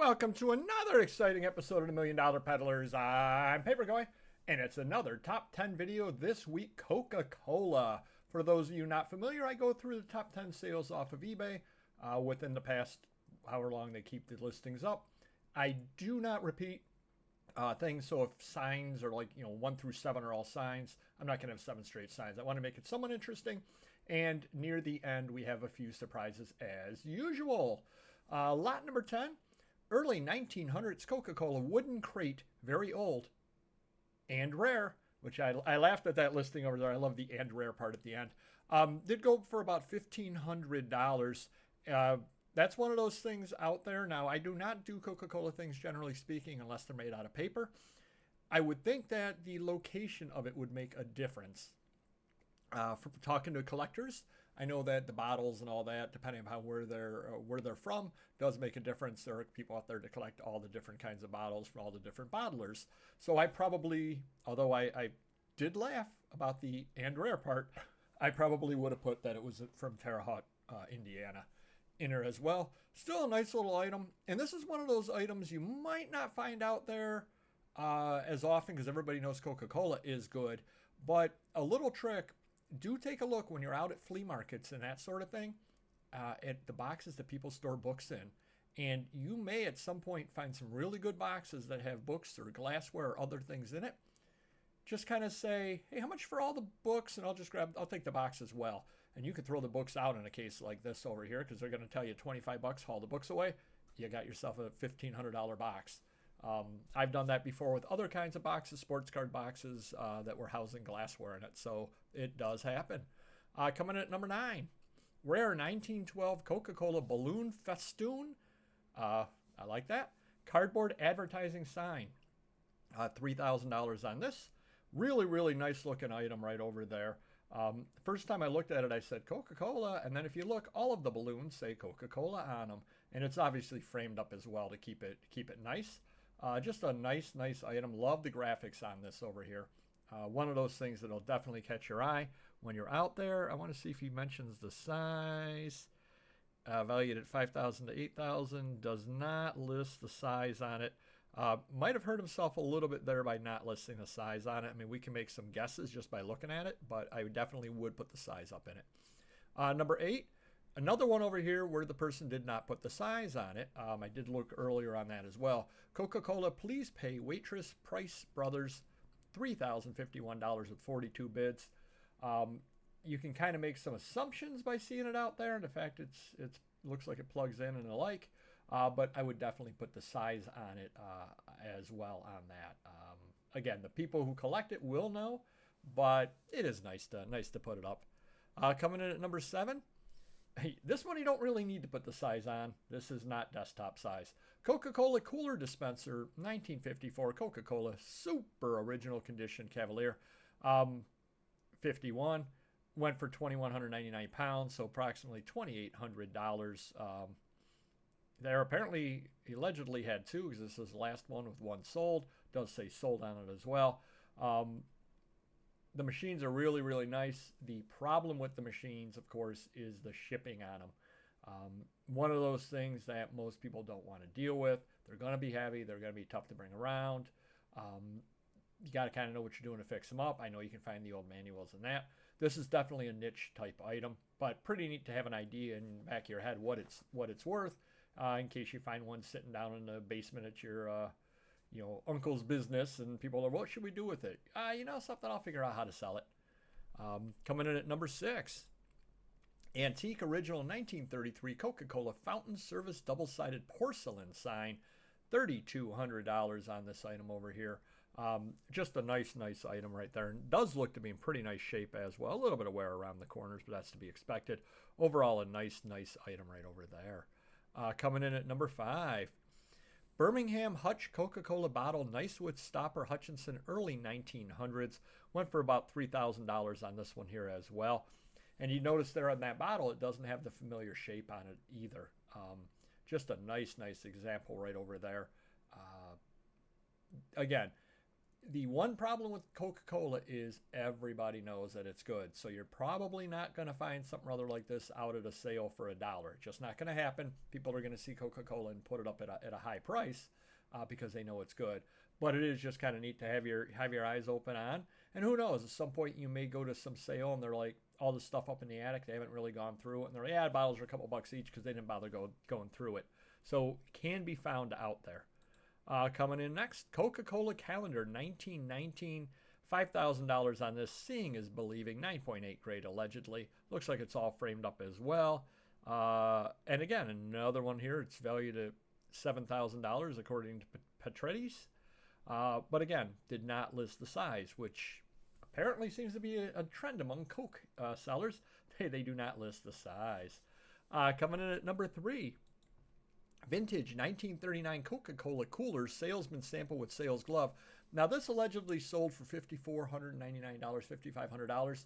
Welcome to another exciting episode of the Million Dollar Peddlers. I'm Paperboy, and it's another top 10 video this week, Coca Cola. For those of you not familiar, I go through the top 10 sales off of eBay within the past however long they keep the listings up. I do not repeat things, so if signs are like, 1 through 7 are all signs, I'm not going to have 7 straight signs. I want to make it somewhat interesting, and near the end, we have a few surprises as usual. Lot number 10. Early 1900s Coca Cola wooden crate, very old and rare, which I laughed at that listing over there. I love the and rare part at the end. Did go for about $1,500. That's one of those things out there. Now, I do not do Coca Cola things, generally speaking, unless they're made out of paper. I would think that the location of it would make a difference. From talking to collectors, I know that the bottles and all that, depending on where they're from, does make a difference. There are people out there to collect all the different kinds of bottles from all the different bottlers. So I probably, although I did laugh about the and rare part, I probably would have put that it was from Terre Haute, Indiana, in there as well. Still a nice little item, and this is one of those items you might not find out there as often because everybody knows Coca-Cola is good. But a little trick. Do take a look when you're out at flea markets and that sort of thing at the boxes that people store books in. And you may at some point find some really good boxes that have books or glassware or other things in it. Just kind of say, hey, how much for all the books? And I'll take the box as well. And you could throw the books out in a case like this over here because they're going to tell you $25, haul the books away. You got yourself a $1,500 box. I've done that before with other kinds of boxes, sports card boxes that were housing glassware in it. So it does happen. Coming in at number 9, rare 1912 Coca-Cola balloon festoon. I like that. Cardboard advertising sign. $3,000 on this. Really, really nice looking item right over there. First time I looked at it, I said Coca-Cola, and then if you look, all of the balloons say Coca-Cola on them, and it's obviously framed up as well to keep it nice. Just a nice item. Love the graphics on this over here. One of those things that'll definitely catch your eye when you're out there. I want to see if he mentions the size. Valued at $5,000 to $8,000. Does not list the size on it. Might have hurt himself a little bit there by not listing the size on it. I mean, we can make some guesses just by looking at it, but I definitely would put the size up in it. Number 8. Another one over here where the person did not put the size on it. I did look earlier on that as well. Coca-Cola, please pay waitress Price Brothers $3,051 with 42 bids. You can kind of make some assumptions by seeing it out there, and the fact it looks like it plugs in and the like. But I would definitely put the size on it as well on that. Again, the people who collect it will know, but it is nice to put it up. Coming in at number 7. Hey, this one you don't really need to put the size on. This is not desktop size. Coca-Cola cooler dispenser, 1954 Coca-Cola super original condition Cavalier. 51 went for 2,199 pounds, so approximately $2,800. There apparently allegedly had 2 because this is the last one with 1 sold. Does say sold on it as well. The machines are really, really nice. The problem with the machines, of course, is the shipping on them. One of those things that most people don't want to deal with. They're going to be heavy. They're going to be tough to bring around. You got to kind of know what you're doing to fix them up. I know you can find the old manuals and that. This is definitely a niche type item, but pretty neat to have an idea in the back of your head what it's worth in case you find one sitting down in the basement at your uncle's business, and people are, what should we do with it? Something, I'll figure out how to sell it. Coming in at number 6, antique original 1933 Coca-Cola fountain service double-sided porcelain sign, $3,200 on this item over here. Just a nice item right there, and does look to be in pretty nice shape as well. A little bit of wear around the corners, but that's to be expected. Overall, a nice item right over there. Coming in at number 5. Birmingham Hutch Coca-Cola bottle, nice wood stopper, Hutchinson, early 1900s. Went for about $3,000 on this one here as well. And you notice there on that bottle, it doesn't have the familiar shape on it either. Just a nice example right over there. Again, The one problem with Coca-Cola is everybody knows that it's good. So you're probably not going to find something rather like this out at a sale for $1. Just not going to happen. People are going to see Coca-Cola and put it up at a high price because they know it's good. But it is just kind of neat to have your eyes open on. And who knows, at some point you may go to some sale and they're like, all this stuff up in the attic, they haven't really gone through it. And they're like, yeah, bottles are a couple bucks each because they didn't bother going through it. So can be found out there. Coming in next, Coca-Cola calendar, 1919, $5,000 on this. Seeing is believing, 9.8 grade allegedly. Looks like it's all framed up as well. And again, another one here. It's valued at $7,000 according to Petretti's. But again, did not list the size, which apparently seems to be a trend among Coke sellers. They do not list the size. Coming in at number 3. Vintage 1939 Coca-Cola coolers, salesman sample with sales glove. Now this allegedly sold for $5,499, $5,500.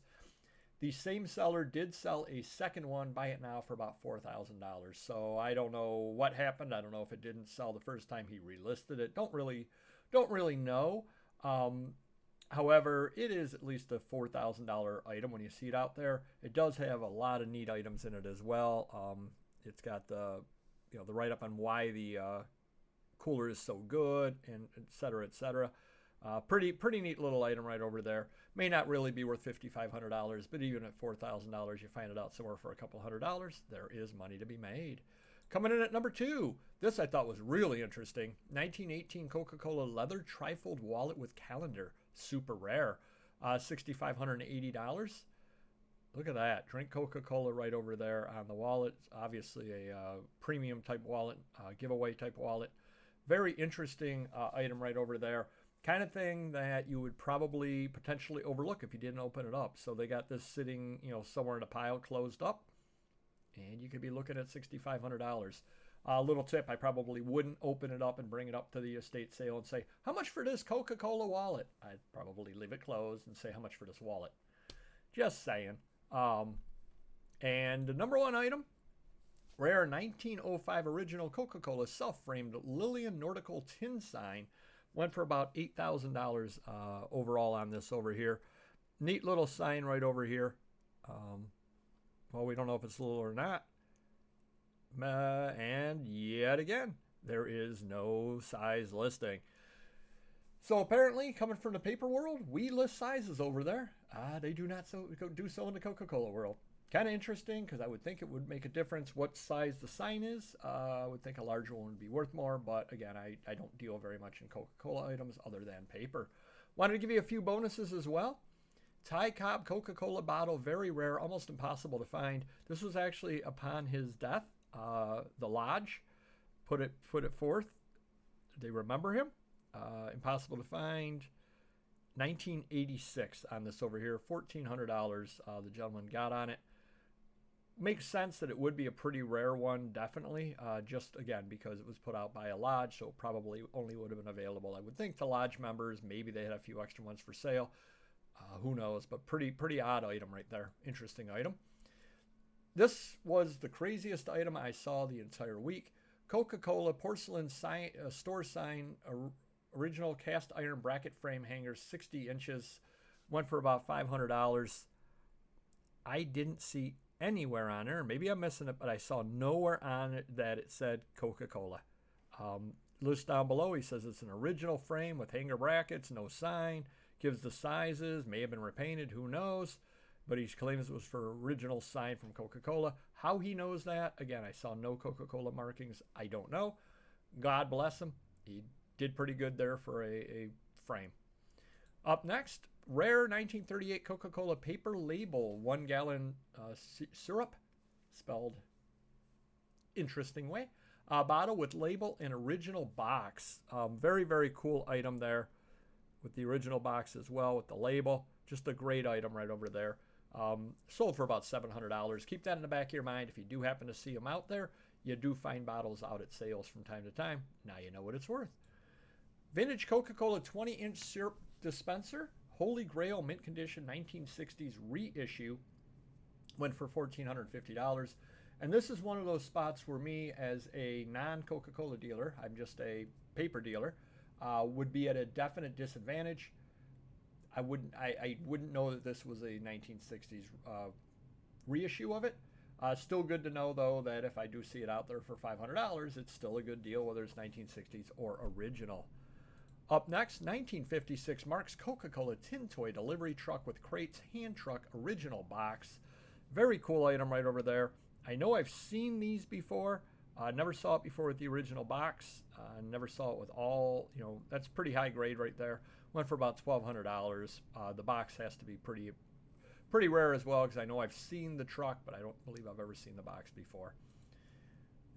The same seller did sell a second one, buy it now for about $4,000. So I don't know what happened. I don't know if it didn't sell the first time he relisted it. Don't really know. However, it is at least a $4,000 item when you see it out there. It does have a lot of neat items in it as well. It's got the write-up on why the cooler is so good, and et cetera, et cetera. Pretty neat little item right over there. May not really be worth $5,500, but even at $4,000, you find it out somewhere for a couple $100. There is money to be made. Coming in at number 2, this I thought was really interesting. 1918 Coca-Cola leather trifold wallet with calendar, super rare, $6,580. Look at that. Drink Coca-Cola right over there on the wallet. It's obviously a premium type wallet, giveaway type wallet. Very interesting item right over there. Kind of thing that you would probably potentially overlook if you didn't open it up. So they got this sitting, somewhere in a pile closed up. And you could be looking at $6,500. Little tip, I probably wouldn't open it up and bring it up to the estate sale and say, how much for this Coca-Cola wallet? I'd probably leave it closed and say, how much for this wallet? Just saying. And the number 1 item, rare 1905 original Coca-Cola self-framed Lillian Nautical tin sign. Went for about $8,000 overall on this over here. Neat little sign right over here. Well, we don't know if it's little or not. And yet again, there is no size listing. So apparently, coming from the paper world, we list sizes over there. They do not do so in the Coca-Cola world. Kind of interesting because I would think it would make a difference what size the sign is. I would think a larger one would be worth more, but again, I don't deal very much in Coca-Cola items other than paper. Wanted to give you a few bonuses as well. Ty Cobb Coca-Cola bottle, very rare, almost impossible to find. This was actually upon his death. The Lodge put it forth. They remember him. Impossible to find. 1986 on this over here. $1,400 the gentleman got on it. Makes sense that it would be a pretty rare one, definitely. Just again because it was put out by a lodge, so probably only would have been available, I would think, to lodge members. Maybe they had a few extra ones for sale. Who knows? But pretty odd item right there. Interesting item. This was the craziest item I saw the entire week. Coca-Cola porcelain store sign, original cast iron bracket frame hanger, 60 inches. Went for about $500. I didn't see anywhere on there. Maybe I'm missing it, but I saw nowhere on it that it said Coca-Cola. List down below, he says it's an original frame with hanger brackets, no sign. Gives the sizes, may have been repainted, who knows. But he claims it was for original sign from Coca-Cola. How he knows that, again, I saw no Coca-Cola markings. I don't know. God bless him. He did pretty good there for a frame. Up next, rare 1938 Coca-Cola paper label, 1 gallon syrup, spelled interesting way. Bottle with label and original box. Very, very cool item there with the original box as well with the label. Just a great item right over there. Sold for about $700. Keep that in the back of your mind. If you do happen to see them out there, you do find bottles out at sales from time to time. Now you know what it's worth. Vintage Coca-Cola 20-inch syrup dispenser. Holy Grail mint condition 1960s reissue. Went for $1,450. And this is one of those spots where me as a non-Coca-Cola dealer, I'm just a paper dealer, would be at a definite disadvantage. I wouldn't know that this was a 1960s reissue of it. Still good to know, though, that if I do see it out there for $500, it's still a good deal, whether it's 1960s or original. Up next, 1956 Mark's Coca Cola tin toy delivery truck with crates, hand truck, original box. Very cool item right over there. I know I've seen these before. Never saw it before with the original box. Never saw it with all, that's pretty high grade right there. Went for about $1,200. The box has to be pretty rare as well, because I know I've seen the truck, but I don't believe I've ever seen the box before.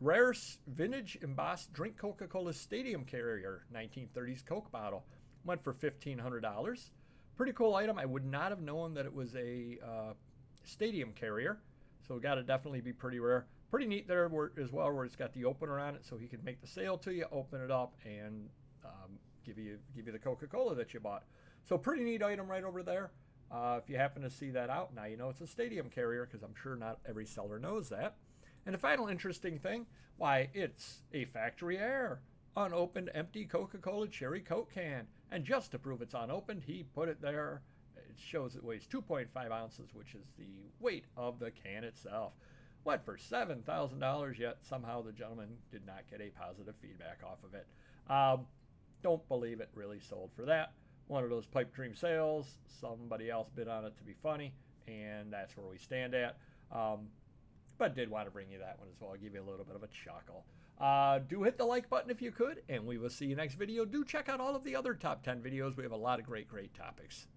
Rare vintage embossed drink Coca-Cola stadium carrier, 1930s Coke bottle. Went for $1,500. Pretty cool item. I would not have known that it was a stadium carrier, so it got to definitely be pretty rare. Pretty neat there as well, where it's got the opener on it, so he can make the sale to you, open it up, and give you the Coca-Cola that you bought. So pretty neat item right over there. If you happen to see that out, now you know it's a stadium carrier, because I'm sure not every seller knows that. And the final interesting thing, why, it's a factory error. Unopened, empty Coca-Cola cherry Coke can. And just to prove it's unopened, he put it there. It shows it weighs 2.5 ounces, which is the weight of the can itself. Went for $7,000, yet somehow the gentleman did not get a positive feedback off of it. Don't believe it really sold for that. One of those pipe dream sales. Somebody else bid on it to be funny, and that's where we stand at. But did want to bring you that one as well. I'll give you a little bit of a chuckle. Do hit the like button if you could, and we will see you next video. Do check out all of the other top 10 videos. We have a lot of great topics.